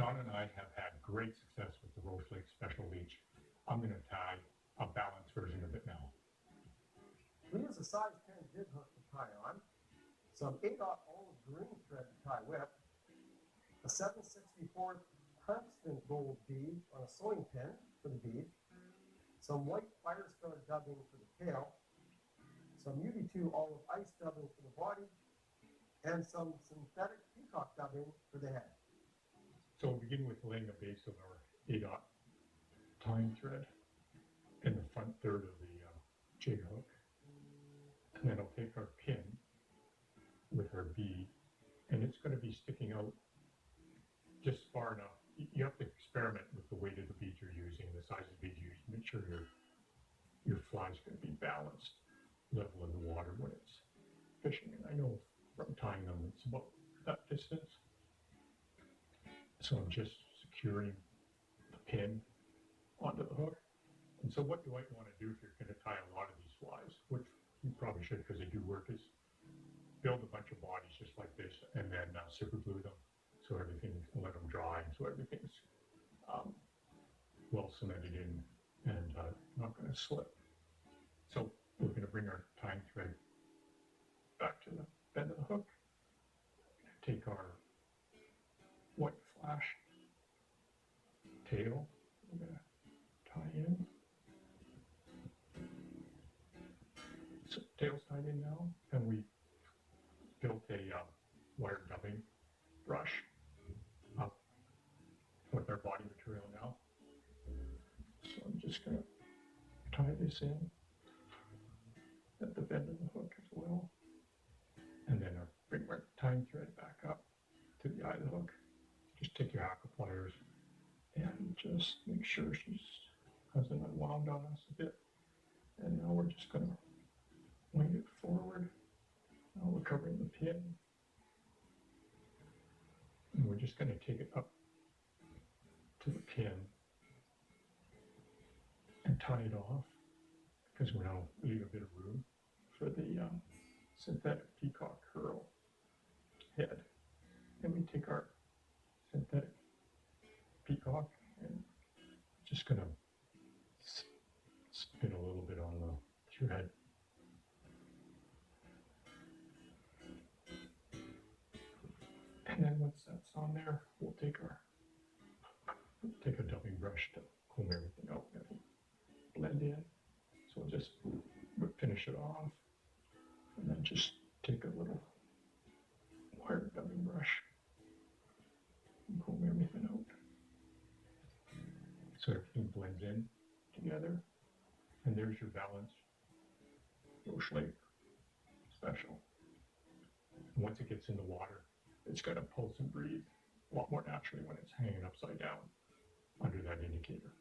John and I have had great success with the Roche Lake Special Leach. I'm going to tie a balanced version of it now. We use a size 10 jig hook to tie on, some 8/0 olive green thread to tie with, a 7/64 tungsten gold bead on a sewing pin for the bead, some white fire star dubbing for the tail, some UV2 olive ice dubbing for the body, and some synthetic peacock dubbing for the head. So we'll begin with laying a base of our 8/0 tying thread in the front third of the jig hook. And then I'll take our pin with our bead, and it's going to be sticking out just far enough. You have to experiment with the weight of the bead you're using, the size of the bead you use. Make sure your fly is going to be balanced, level in the water when it's fishing. And I know from tying them, it's about that distance. So I'm just securing the pin onto the hook. And so what you might want to do if you're going to tie a lot of these flies, which you probably should because they do work, is build a bunch of bodies just like this and then super glue them so everything, let them dry, so everything's well cemented in and not going to slip. So we're going to bring our tying thread back to the bend of the hook, take our white flash tail, we're going to tie in. So tail's tied in now, and we built a wire dubbing brush up with our body material now. So I'm just going to tie this in at the bend of the hook as well, and then I'll bring my tying thread back up to the eye of the hook. Just take your hacker pliers and just make sure she hasn't unwound on us a bit. And now we're just going to wing it forward. Now we're covering the pin. And we're just going to take it up to the pin and tie it off because we're now leave a bit of room for the synthetic peacock curl head. And we take our synthetic peacock and just going to spin a little bit on the thread. And then once that's on there, we'll take a dubbing brush to comb everything out and blend in. So we'll just finish it off and then just take a little wire dubbing brush and comb everything out. So everything blends in together. And there's your balanced Roche Lake Special. And once it gets in the water, it's going to pulse and breathe a lot more naturally when it's hanging upside down under that indicator.